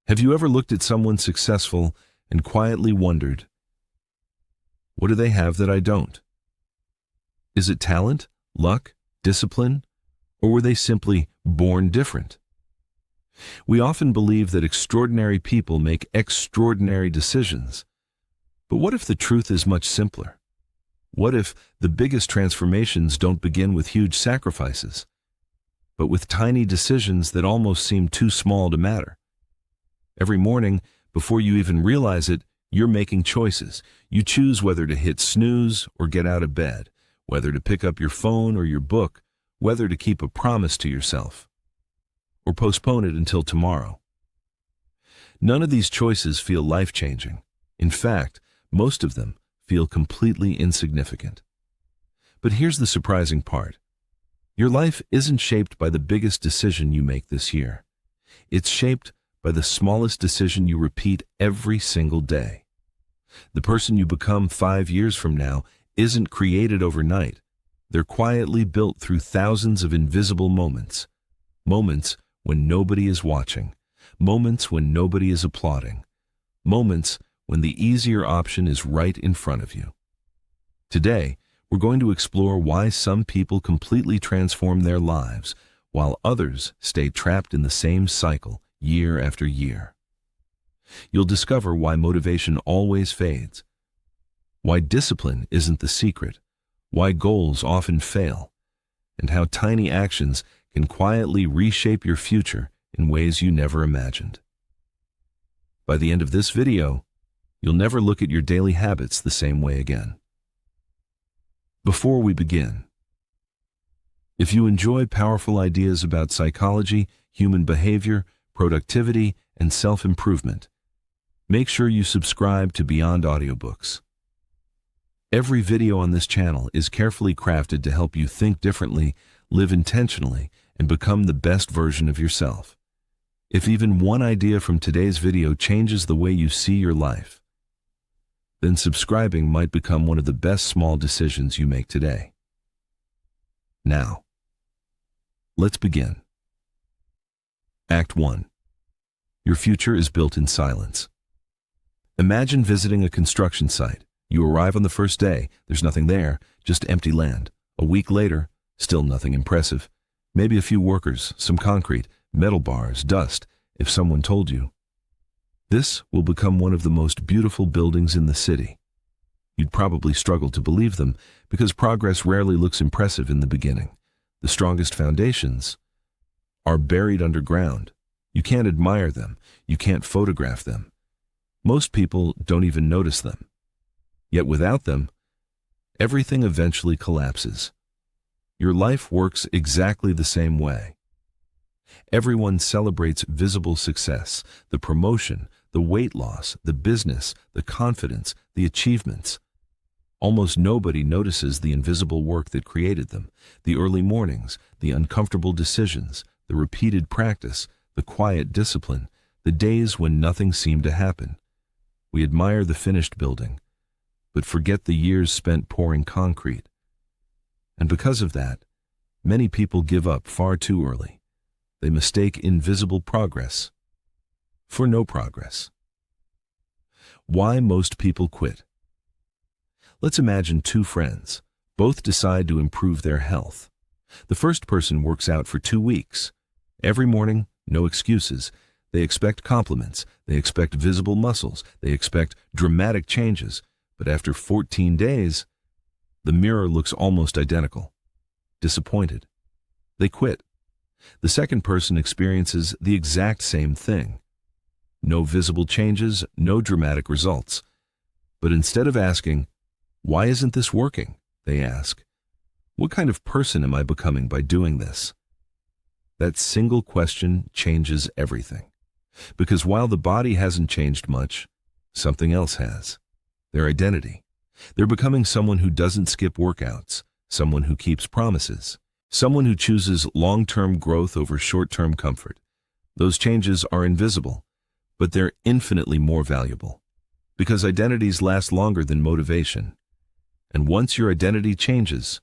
Have you ever looked at someone successful and quietly wondered, what do they have that I don't? Is it talent, luck, discipline, or were they simply born different? We often believe that extraordinary people make extraordinary decisions. But what if the truth is much simpler? What if the biggest transformations don't begin with huge sacrifices, but with tiny decisions that almost seem too small to matter? Every morning, before you even realize it, you're making choices. You choose whether to hit snooze or get out of bed, whether to pick up your phone or your book, whether to keep a promise to yourself, or postpone it until tomorrow. None of these choices feel life-changing. In fact, most of them feel completely insignificant. But here's the surprising part. Your life isn't shaped by the biggest decision you make this year. It's shaped by the smallest decision you repeat every single day. The person you become 5 years from now isn't created overnight. They're quietly built through thousands of invisible moments. Moments when nobody is watching. Moments when nobody is applauding. Moments when the easier option is right in front of you. Today, we're going to explore why some people completely transform their lives, while others stay trapped in the same cycle year after year. You'll discover why motivation always fades, why discipline isn't the secret, why goals often fail, and how tiny actions can quietly reshape your future in ways you never imagined. By the end of this video, you'll never look at your daily habits the same way again. Before we begin, if you enjoy powerful ideas about psychology, human behavior, productivity, and self-improvement, make sure you subscribe to Beyond Audiobooks. Every video on this channel is carefully crafted to help you think differently, live intentionally, and become the best version of yourself. If even one idea from today's video changes the way you see your life, then subscribing might become one of the best small decisions you make today. Now, let's begin. Act 1. Your future is built in silence. Imagine visiting a construction site. You arrive on the first day, there's nothing there, just empty land. A week later, still nothing impressive. Maybe a few workers, some concrete, metal bars, dust, if someone told you. This will become one of the most beautiful buildings in the city. You'd probably struggle to believe them because progress rarely looks impressive in the beginning. The strongest foundations are buried underground. You can't admire them. You can't photograph them. Most people don't even notice them. Yet without them, everything eventually collapses. Your life works exactly the same way. Everyone celebrates visible success, the promotion, the weight loss, the business, the confidence, the achievements. Almost nobody notices the invisible work that created them, the early mornings, the uncomfortable decisions, the repeated practice, the quiet discipline, the days when nothing seemed to happen. We admire the finished building, but forget the years spent pouring concrete. And because of that, many people give up far too early. They mistake invisible progress for no progress. Why most people quit? Let's imagine two friends. Both decide to improve their health. The first person works out for 2 weeks. Every morning, no excuses. They expect compliments. They expect visible muscles. They expect dramatic changes. But after 14 days, the mirror looks almost identical. Disappointed. They quit. The second person experiences the exact same thing. No visible changes, no dramatic results. But instead of asking, "Why isn't this working?" they ask, "What kind of person am I becoming by doing this?" That single question changes everything. Because while the body hasn't changed much, something else has. Their identity. They're becoming someone who doesn't skip workouts, someone who keeps promises, someone who chooses long-term growth over short-term comfort. Those changes are invisible, but they're infinitely more valuable. Because identities last longer than motivation. And once your identity changes,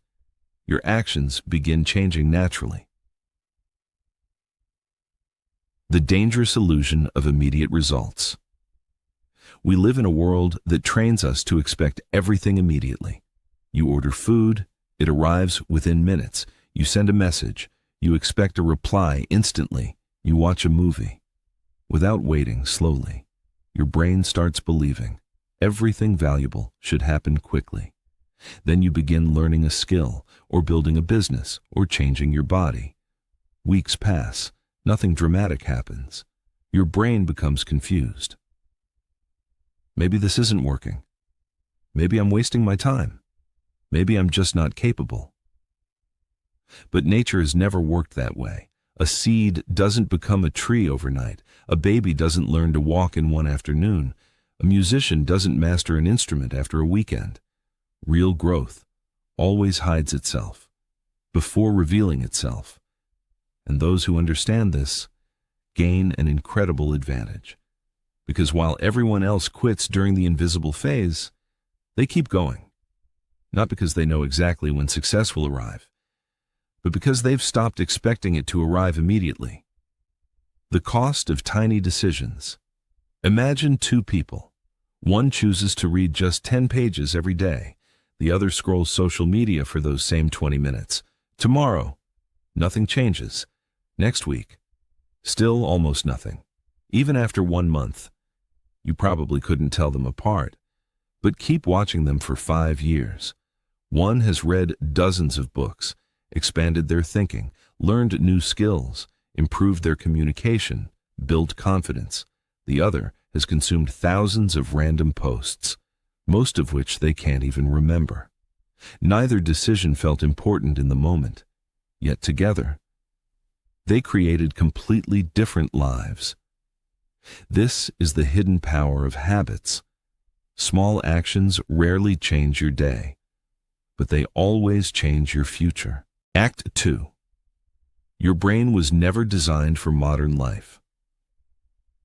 your actions begin changing naturally. The dangerous illusion of immediate results. We live in a world that trains us to expect everything immediately. You order food, it arrives within minutes. You send a message, you expect a reply instantly. You watch a movie. Without waiting, slowly, your brain starts believing everything valuable should happen quickly. Then you begin learning a skill, or building a business, or changing your body. Weeks pass. Nothing dramatic happens. Your brain becomes confused. Maybe this isn't working. Maybe I'm wasting my time. Maybe I'm just not capable. But nature has never worked that way. A seed doesn't become a tree overnight. A baby doesn't learn to walk in one afternoon. A musician doesn't master an instrument after a weekend. Real growth always hides itself before revealing itself. And those who understand this gain an incredible advantage. Because while everyone else quits during the invisible phase, they keep going. Not because they know exactly when success will arrive, but because they've stopped expecting it to arrive immediately. The cost of tiny decisions. Imagine two people. One chooses to read just 10 pages every day. The other scrolls social media for those same 20 minutes. Tomorrow, nothing changes. Next week, still almost nothing. Even after 1 month, you probably couldn't tell them apart. But keep watching them for 5 years. One has read dozens of books, expanded their thinking, learned new skills, improved their communication, built confidence. The other has consumed thousands of random posts, most of which they can't even remember. Neither decision felt important in the moment, yet together, they created completely different lives. This is the hidden power of habits. Small actions rarely change your day, but they always change your future. Act 2. Your brain was never designed for modern life.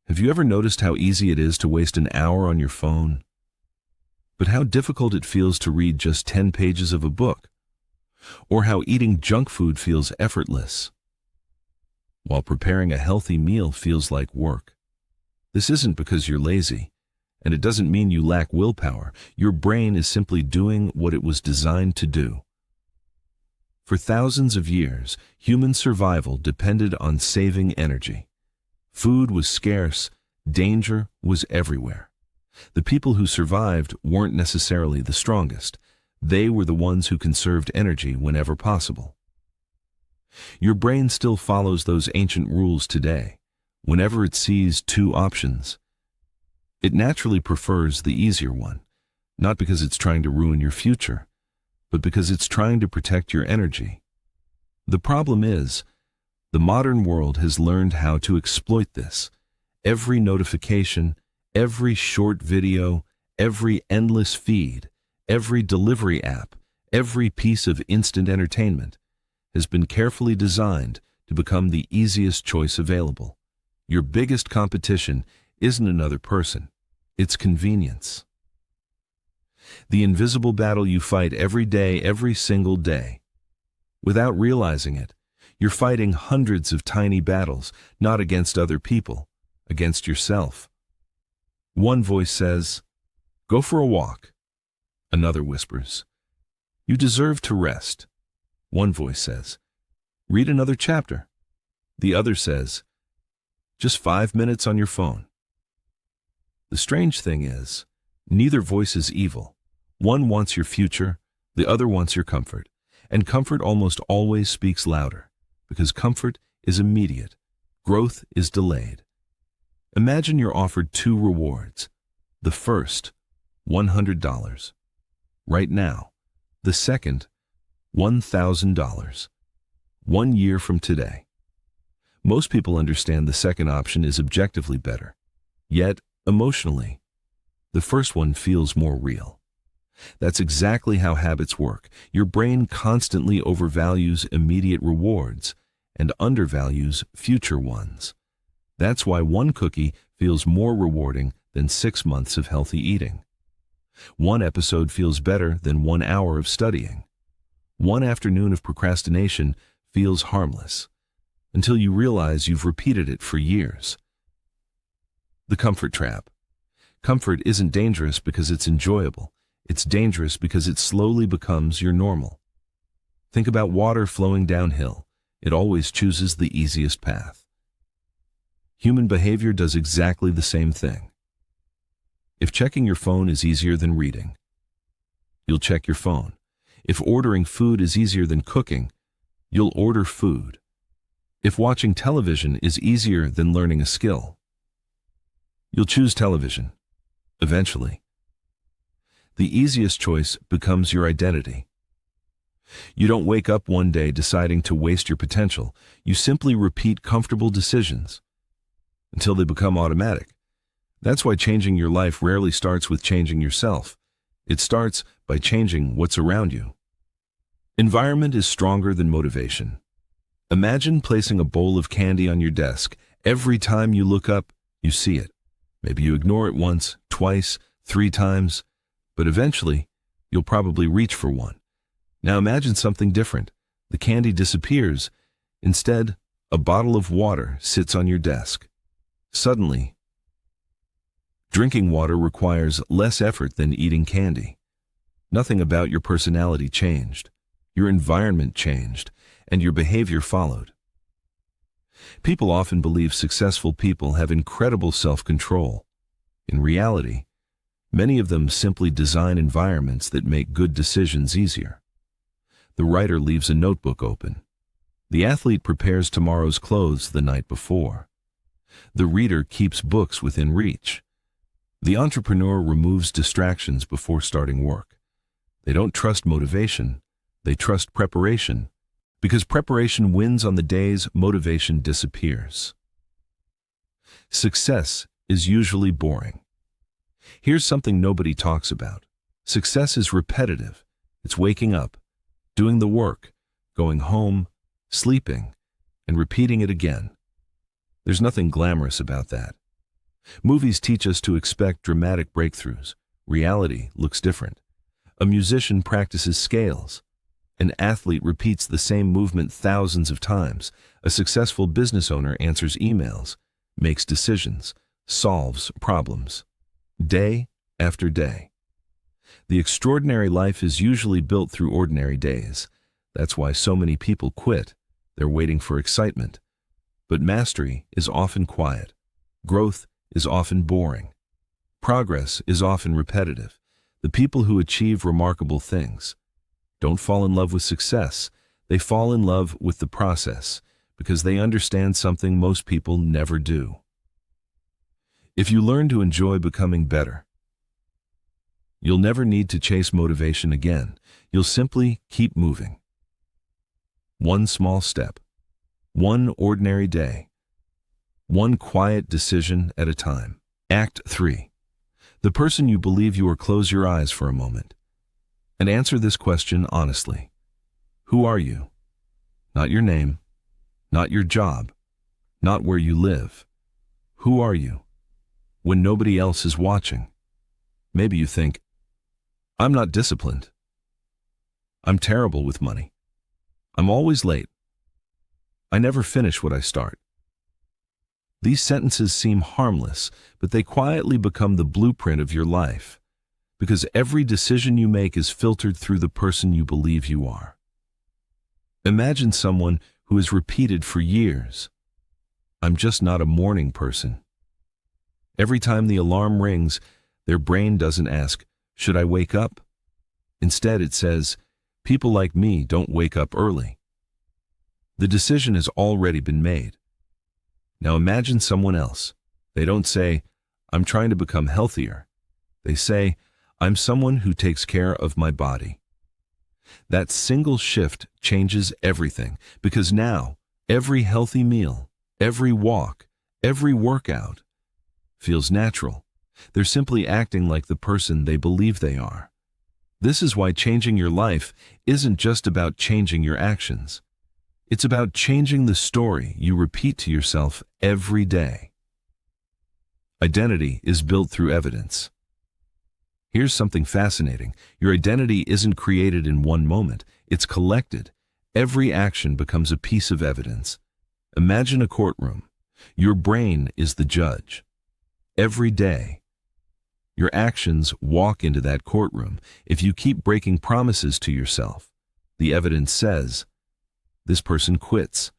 Have you ever noticed how easy it is to waste an hour on your phone, but how difficult it feels to read just 10 pages of a book? Or how eating junk food feels effortless, while preparing a healthy meal feels like work? This isn't because you're lazy, and it doesn't mean you lack willpower. Your brain is simply doing what it was designed to do. For thousands of years, human survival depended on saving energy. Food was scarce, danger was everywhere. The people who survived weren't necessarily the strongest. They were the ones who conserved energy whenever possible. Your brain still follows those ancient rules today. Whenever it sees two options, it naturally prefers the easier one, not because it's trying to ruin your future, but because it's trying to protect your energy. The problem is, the modern world has learned how to exploit this. Every notification, every short video, every endless feed, every delivery app, every piece of instant entertainment has been carefully designed to become the easiest choice available. Your biggest competition isn't another person, it's convenience. The invisible battle you fight every day, every single day. Without realizing it, you're fighting hundreds of tiny battles, not against other people, against yourself. One voice says, "Go for a walk." Another whispers, "You deserve to rest." One voice says, "Read another chapter." The other says, "Just 5 minutes on your phone." The strange thing is, neither voice is evil. One wants your future, the other wants your comfort. And comfort almost always speaks louder, because comfort is immediate, growth is delayed. Imagine you're offered 2 rewards. The first, $100, right now. The second, $1,000, 1 year from today. Most people understand the second option is objectively better. Yet, emotionally, the first one feels more real. That's exactly how habits work. Your brain constantly overvalues immediate rewards and undervalues future ones. That's why one cookie feels more rewarding than 6 months of healthy eating. One episode feels better than 1 hour of studying. One afternoon of procrastination feels harmless, until you realize you've repeated it for years. The comfort trap. Comfort isn't dangerous because it's enjoyable. It's dangerous because it slowly becomes your normal. Think about water flowing downhill. It always chooses the easiest path. Human behavior does exactly the same thing. If checking your phone is easier than reading, you'll check your phone. If ordering food is easier than cooking, you'll order food. If watching television is easier than learning a skill, you'll choose television, eventually. The easiest choice becomes your identity. You don't wake up one day deciding to waste your potential. You simply repeat comfortable decisions until they become automatic. That's why changing your life rarely starts with changing yourself. It starts by changing what's around you. Environment is stronger than motivation. Imagine placing a bowl of candy on your desk. Every time you look up, you see it. Maybe you ignore it once, twice, 3 times, but eventually, you'll probably reach for one. Now imagine something different. The candy disappears. Instead, a bottle of water sits on your desk. Suddenly, drinking water requires less effort than eating candy. Nothing about your personality changed. Your environment changed, and your behavior followed. People often believe successful people have incredible self-control. In reality, many of them simply design environments that make good decisions easier. The writer leaves a notebook open. The athlete prepares tomorrow's clothes the night before. The reader keeps books within reach. The entrepreneur removes distractions before starting work. They don't trust motivation, they trust preparation, because preparation wins on the days motivation disappears. Success is usually boring. Here's something nobody talks about. Success is repetitive. It's waking up, doing the work, going home, sleeping, and repeating it again. There's nothing glamorous about that. Movies teach us to expect dramatic breakthroughs. Reality looks different. A musician practices scales. An athlete repeats the same movement thousands of times. A successful business owner answers emails, makes decisions, solves problems, day after day. The extraordinary life is usually built through ordinary days. That's why so many people quit. They're waiting for excitement. But mastery is often quiet. Growth is often boring. Progress is often repetitive. The people who achieve remarkable things don't fall in love with success. They fall in love with the process because they understand something most people never do. If you learn to enjoy becoming better, you'll never need to chase motivation again. You'll simply keep moving. One small step, one ordinary day, one quiet decision at a time. Act 3. The person you believe you are. Close your eyes for a moment and answer this question honestly. Who are you? Not your name, not your job, not where you live. Who are you when nobody else is watching? Maybe you think, I'm not disciplined. I'm terrible with money. I'm always late. I never finish what I start. These sentences seem harmless, but they quietly become the blueprint of your life, because every decision you make is filtered through the person you believe you are. Imagine someone who has repeated for years, I'm just not a morning person. Every time the alarm rings, their brain doesn't ask, should I wake up? Instead, it says, people like me don't wake up early. The decision has already been made. Now imagine someone else. They don't say, I'm trying to become healthier. They say, I'm someone who takes care of my body. That single shift changes everything, because now every healthy meal, every walk, every workout feels natural. They're simply acting like the person they believe they are. This is why changing your life isn't just about changing your actions. It's about changing the story you repeat to yourself every day. Identity is built through evidence. Here's something fascinating. Your identity isn't created in one moment. It's collected. Every action becomes a piece of evidence. Imagine a courtroom. Your brain is the judge. Every day, your actions walk into that courtroom. If you keep breaking promises to yourself, the evidence says, this person quits.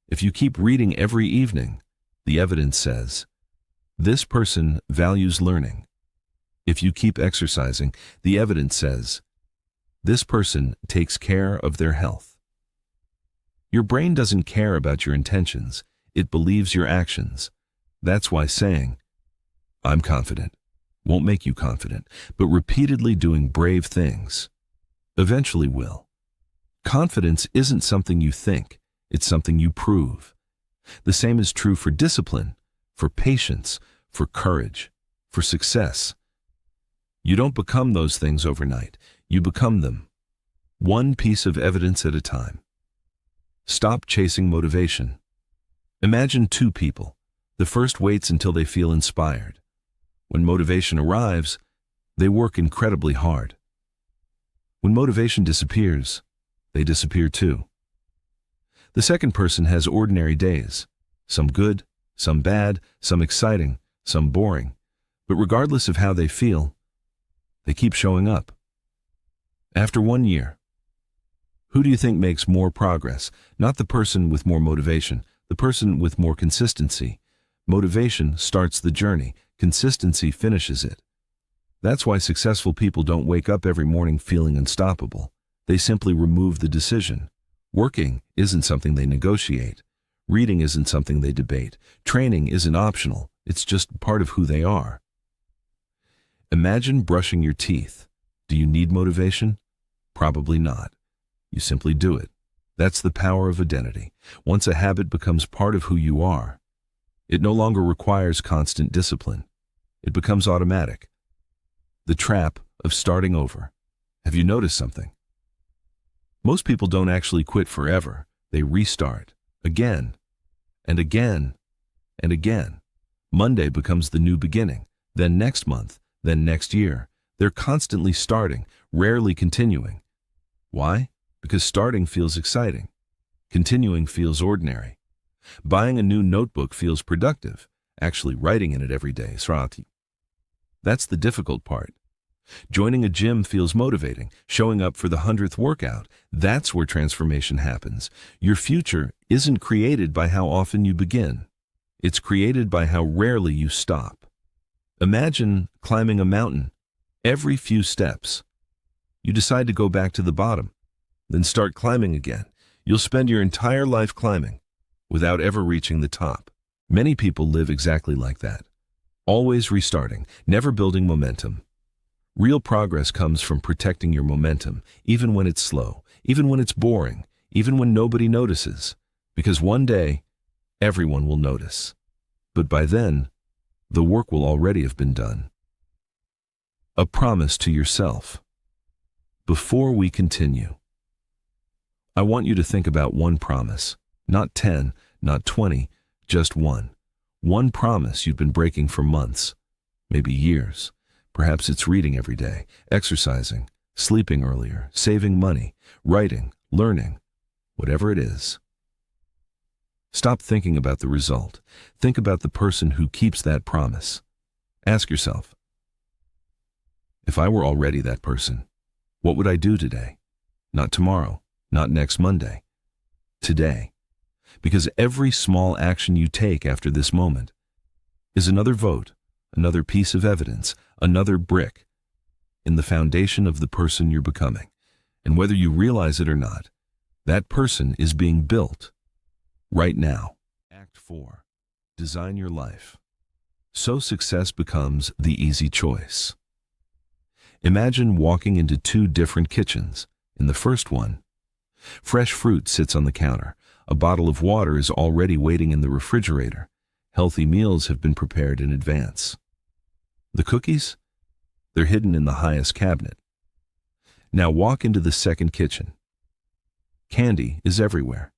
If you keep reading every evening, the evidence says, this person values learning. If you keep exercising, the evidence says, this person takes care of their health. Your brain doesn't care about your intentions. It believes your actions. That's why saying, I'm confident, won't make you confident, but repeatedly doing brave things eventually will. Confidence isn't something you think, it's something you prove. The same is true for discipline, for patience, for courage, for success. You don't become those things overnight. You become them, one piece of evidence at a time. Stop chasing motivation. Imagine two people. The first waits until they feel inspired. When motivation arrives, they work incredibly hard. When motivation disappears, they disappear too. The second person has ordinary days, some good, some bad, some exciting, some boring, but regardless of how they feel, they keep showing up. After 1 year, who do you think makes more progress? Not the person with more motivation, the person with more consistency. Motivation starts the journey, consistency finishes it. That's why successful people don't wake up every morning feeling unstoppable. They simply remove the decision. Working isn't something they negotiate. Reading isn't something they debate. Training isn't optional. It's just part of who they are. Imagine brushing your teeth. Do you need motivation? Probably not. You simply do it. That's the power of identity. Once a habit becomes part of who you are, it no longer requires constant discipline. It becomes automatic. The trap of starting over. Have you noticed something? Most people don't actually quit forever. They restart again and again and again. Monday becomes the new beginning, then next month, then next year. They're constantly starting, rarely continuing. Why? Because starting feels exciting. Continuing feels ordinary. Buying a new notebook feels productive. Actually writing in it every day, srati. That's the difficult part. Joining a gym feels motivating. Showing up for the 100th workout, that's where transformation happens. Your future isn't created by how often you begin. It's created by how rarely you stop. Imagine climbing a mountain. Every few steps, you decide to go back to the bottom, then start climbing again. You'll spend your entire life climbing without ever reaching the top. Many people live exactly like that, always restarting, never building momentum. Real progress comes from protecting your momentum, even when it's slow, even when it's boring, even when nobody notices, because one day, everyone will notice. But by then, the work will already have been done. A promise to yourself. Before we continue, I want you to think about one promise, not 10, not 20, just one. One promise you've been breaking for months, maybe years. Perhaps it's reading every day, exercising, sleeping earlier, saving money, writing, learning, whatever it is. Stop thinking about the result. Think about the person who keeps that promise. Ask yourself, if I were already that person, what would I do today? Not tomorrow, not next Monday. Today. Because every small action you take after this moment is another vote, another piece of evidence, another brick in the foundation of the person you're becoming. And whether you realize it or not, that person is being built right now. Act 4. Design your life. So success becomes the easy choice. Imagine walking into 2 different kitchens. In the first one, fresh fruit sits on the counter. A bottle of water is already waiting in the refrigerator. Healthy meals have been prepared in advance. The cookies? They're hidden in the highest cabinet. Now walk into the second kitchen. Candy is everywhere.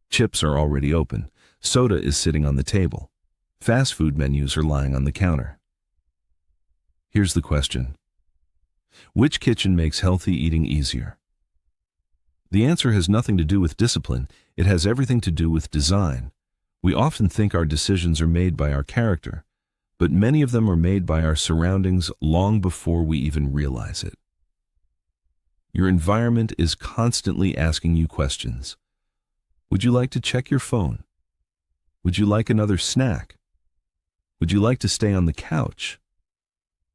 Chips are already open. Soda is sitting on the table. Fast food menus are lying on the counter. Here's the question. Which kitchen makes healthy eating easier? The answer has nothing to do with discipline. It has everything to do with design. We often think our decisions are made by our character, but many of them are made by our surroundings long before we even realize it. Your environment is constantly asking you questions. Would you like to check your phone? Would you like another snack? Would you like to stay on the couch?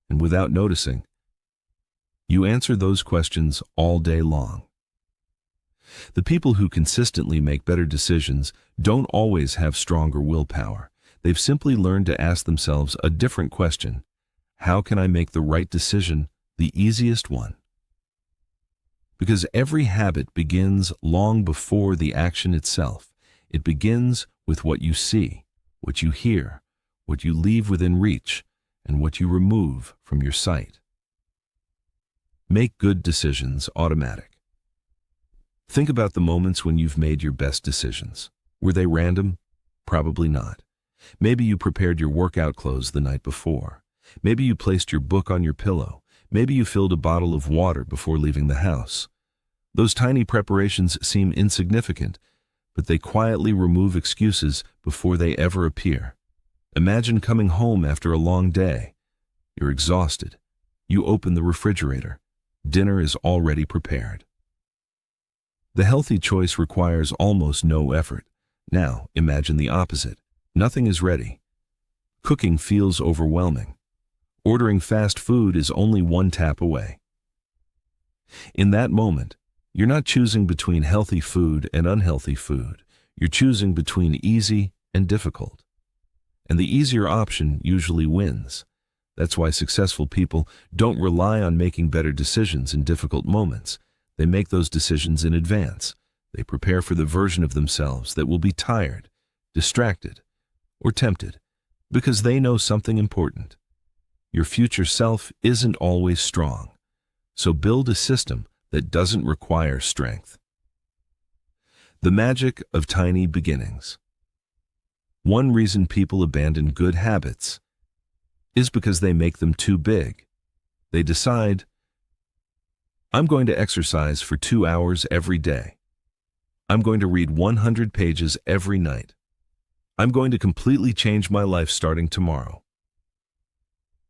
And without noticing, you answer those questions all day long. The people who consistently make better decisions don't always have stronger willpower. They've simply learned to ask themselves a different question. How can I make the right decision the easiest one? Because every habit begins long before the action itself. It begins with what you see, what you hear, what you leave within reach, and what you remove from your sight. Make good decisions automatic. Think about the moments when you've made your best decisions. Were they random? Probably not. Maybe you prepared your workout clothes the night before. Maybe you placed your book on your pillow. Maybe you filled a bottle of water before leaving the house. Those tiny preparations seem insignificant, but they quietly remove excuses before they ever appear. Imagine coming home after a long day. You're exhausted. You open the refrigerator. Dinner is already prepared. The healthy choice requires almost no effort. Now, imagine the opposite. Nothing is ready. Cooking feels overwhelming. Ordering fast food is only one tap away. In that moment, you're not choosing between healthy food and unhealthy food. You're choosing between easy and difficult. And the easier option usually wins. That's why successful people don't rely on making better decisions in difficult moments. They make those decisions in advance. They prepare for the version of themselves that will be tired, distracted, or tempted, because they know something important. Your future self isn't always strong, so build a system that doesn't require strength. The magic of tiny beginnings. One reason people abandon good habits is because they make them too big. They decide, I'm going to exercise for 2 hours every day. I'm going to read 100 pages every night. I'm going to completely change my life starting tomorrow.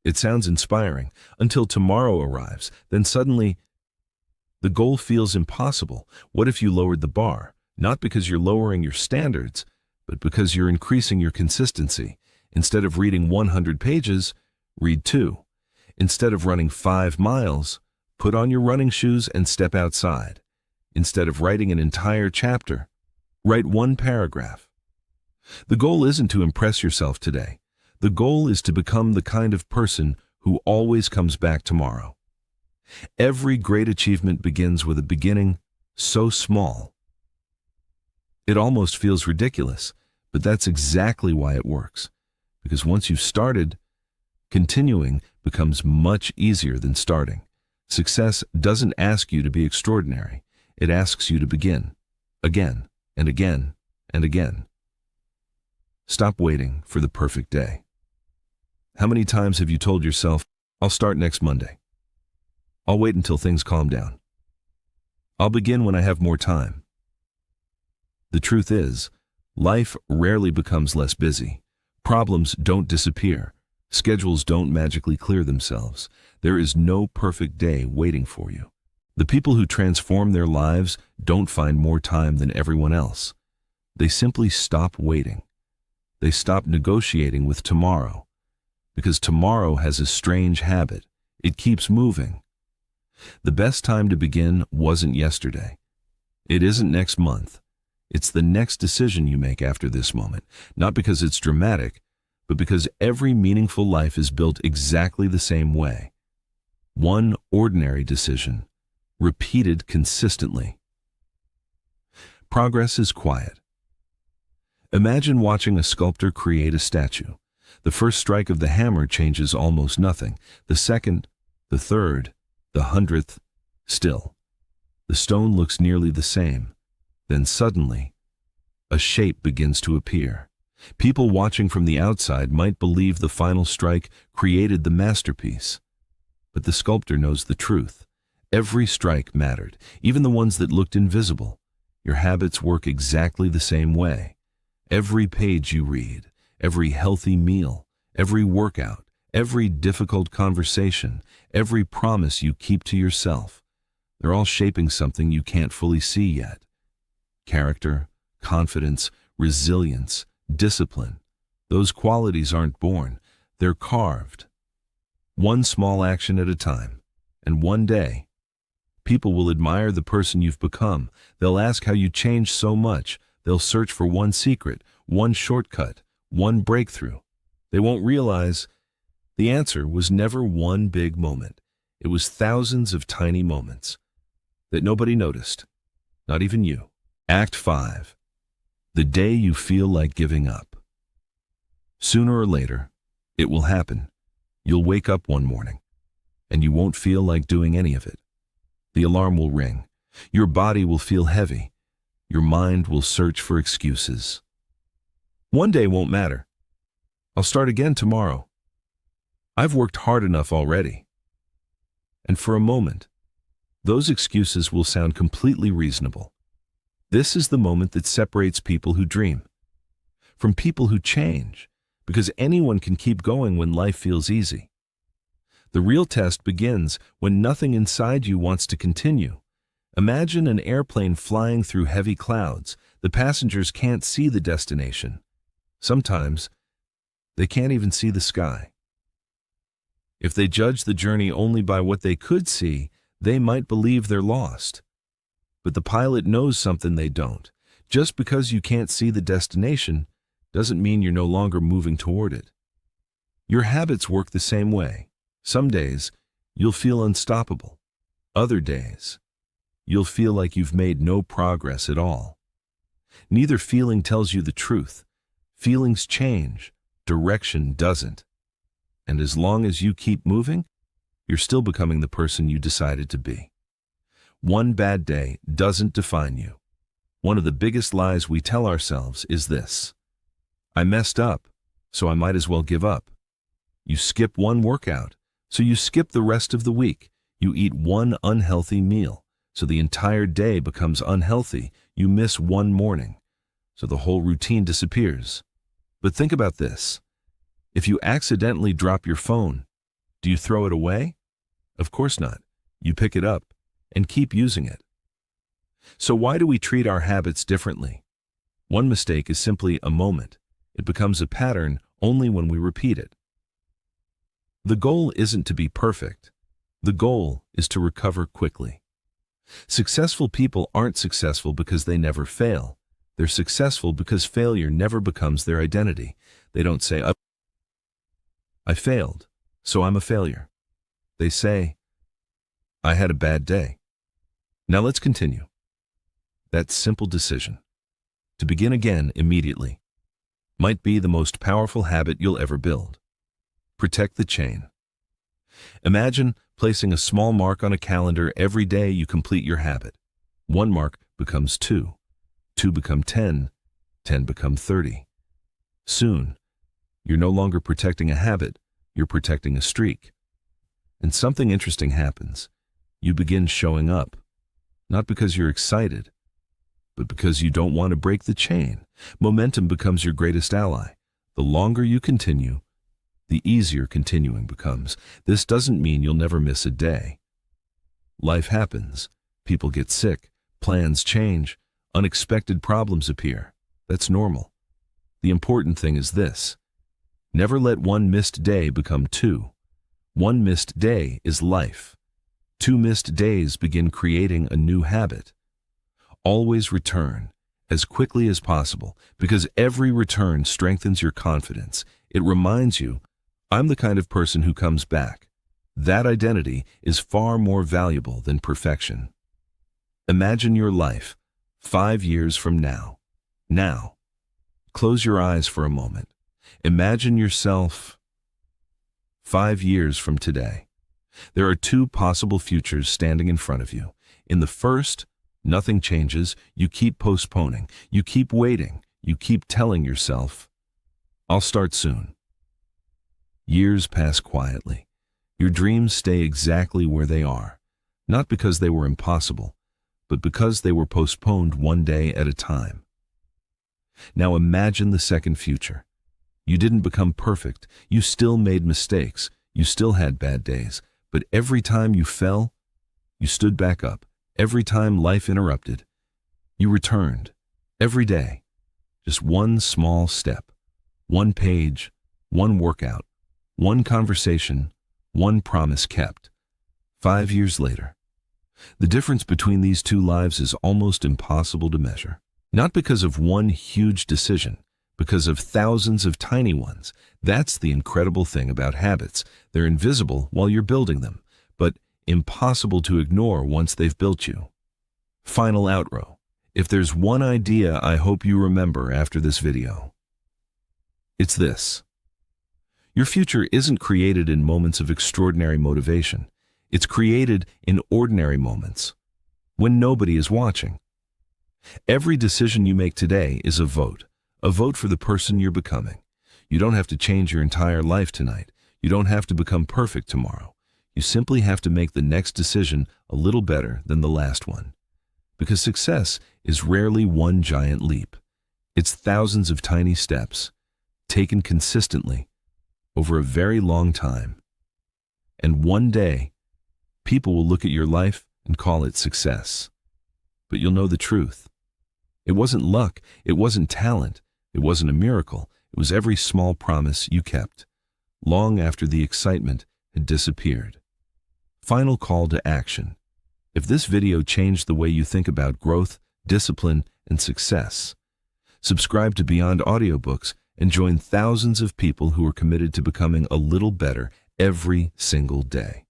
It sounds inspiring until tomorrow arrives. Then suddenly, the goal feels impossible. What if you lowered the bar? Not because you're lowering your standards, but because you're increasing your consistency. Instead of reading 100 pages, read 2. Instead of running 5 miles, put on your running shoes and step outside. Instead of writing an entire chapter, write 1 paragraph. The goal isn't to impress yourself today. The goal is to become the kind of person who always comes back tomorrow. Every great achievement begins with a beginning so small. It almost feels ridiculous, but that's exactly why it works. Because once you've started, continuing becomes much easier than starting. Success doesn't ask you to be extraordinary. It asks you to begin, again and again and again. Stop waiting for the perfect day. How many times have you told yourself, I'll start next Monday? I'll wait until things calm down. I'll begin when I have more time. The truth is, life rarely becomes less busy. Problems don't disappear. Schedules don't magically clear themselves. There is no perfect day waiting for you. The people who transform their lives don't find more time than everyone else. They simply stop waiting. They stop negotiating with tomorrow. Because tomorrow has a strange habit. It keeps moving. The best time to begin wasn't yesterday. It isn't next month. It's the next decision you make after this moment, not because it's dramatic, but because every meaningful life is built exactly the same way. One ordinary decision, repeated consistently. Progress is quiet. Imagine watching a sculptor create a statue. The first strike of the hammer changes almost nothing. The second, the third, the 100th, still. The stone looks nearly the same. Then suddenly, a shape begins to appear. People watching from the outside might believe the final strike created the masterpiece. But the sculptor knows the truth. Every strike mattered, even the ones that looked invisible. Your habits work exactly the same way. Every page you read, every healthy meal, every workout, every difficult conversation, every promise you keep to yourself, they're all shaping something you can't fully see yet. Character, confidence, resilience, discipline. Those qualities aren't born, they're carved. One small action at a time. And one day, people will admire the person you've become. They'll ask how you changed so much. They'll search for one secret, one shortcut, one breakthrough. They won't realize the answer was never one big moment. It was thousands of tiny moments that nobody noticed, not even you. Act 5. The day you feel like giving up. Sooner or later, it will happen. You'll wake up one morning, and you won't feel like doing any of it. The alarm will ring. Your body will feel heavy. Your mind will search for excuses. One day won't matter. I'll start again tomorrow. I've worked hard enough already. And for a moment, those excuses will sound completely reasonable. This is the moment that separates people who dream from people who change, because anyone can keep going when life feels easy. The real test begins when nothing inside you wants to continue. Imagine an airplane flying through heavy clouds. The passengers can't see the destination. Sometimes, they can't even see the sky. If they judge the journey only by what they could see, they might believe they're lost. But the pilot knows something they don't. Just because you can't see the destination doesn't mean you're no longer moving toward it. Your habits work the same way. Some days, you'll feel unstoppable. Other days, you'll feel like you've made no progress at all. Neither feeling tells you the truth. Feelings change, direction doesn't. And as long as you keep moving, you're still becoming the person you decided to be. One bad day doesn't define you. One of the biggest lies we tell ourselves is this: I messed up, so I might as well give up. You skip one workout, so you skip the rest of the week. You eat one unhealthy meal, so the entire day becomes unhealthy. You miss one morning, so the whole routine disappears. But think about this. If you accidentally drop your phone, do you throw it away? Of course not. You pick it up and keep using it. So why do we treat our habits differently? One mistake is simply a moment. It becomes a pattern only when we repeat it. The goal isn't to be perfect. The goal is to recover quickly. Successful people aren't successful because they never fail. They're successful because failure never becomes their identity. They don't say, I failed, so I'm a failure. They say, I had a bad day. Now let's continue. That simple decision, to begin again immediately, might be the most powerful habit you'll ever build. Protect the chain. Imagine placing a small mark on a calendar every day you complete your habit. One mark becomes 2. 2 become 10. 10 become 30. Soon, you're no longer protecting a habit, you're protecting a streak. And something interesting happens. You begin showing up, not because you're excited, but because you don't want to break the chain. Momentum becomes your greatest ally. The longer you continue, the easier continuing becomes. This doesn't mean you'll never miss a day. Life happens. People get sick. Plans change. Unexpected problems appear. That's normal. The important thing is this: never let one missed day become 2. One missed day is life. 2 missed days begin creating a new habit. Always return as quickly as possible, because every return strengthens your confidence. It reminds you, I'm the kind of person who comes back. That identity is far more valuable than perfection. Imagine your life 5 years from now. Now, close your eyes for a moment. Imagine yourself 5 years from today. There are 2 possible futures standing in front of you. In the first, nothing changes. You keep postponing. You keep waiting. You keep telling yourself, I'll start soon. Years pass quietly. Your dreams stay exactly where they are, not because they were impossible, but because they were postponed one day at a time. Now imagine the second future. You didn't become perfect. You still made mistakes. You still had bad days. But every time you fell, you stood back up. Every time life interrupted, you returned. Every day. Just one small step. One page. One workout. One conversation. One promise kept. 5 years later. The difference between these two lives is almost impossible to measure. Not because of one huge decision, because of thousands of tiny ones. That's the incredible thing about habits. They're invisible while you're building them, but impossible to ignore once they've built you. Final outro. If there's one idea I hope you remember after this video, it's this. Your future isn't created in moments of extraordinary motivation. It's created in ordinary moments, when nobody is watching. Every decision you make today is a vote for the person you're becoming. You don't have to change your entire life tonight. You don't have to become perfect tomorrow. You simply have to make the next decision a little better than the last one. Because success is rarely one giant leap. It's thousands of tiny steps, taken consistently, over a very long time. And one day, people will look at your life and call it success. But you'll know the truth. It wasn't luck, it wasn't talent, it wasn't a miracle. It was every small promise you kept, long after the excitement had disappeared. Final call to action. If this video changed the way you think about growth, discipline, and success, subscribe to Beyond Audiobooks and join thousands of people who are committed to becoming a little better every single day.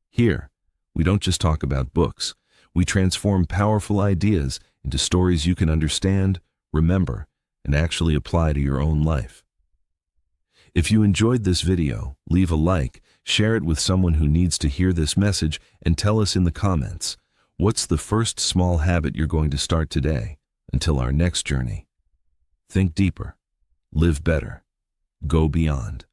Here, we don't just talk about books. We transform powerful ideas into stories you can understand, remember, and actually apply to your own life. If you enjoyed this video, leave a like, share it with someone who needs to hear this message, and tell us in the comments, what's the first small habit you're going to start today? Until our next journey. Think deeper, live better, go beyond.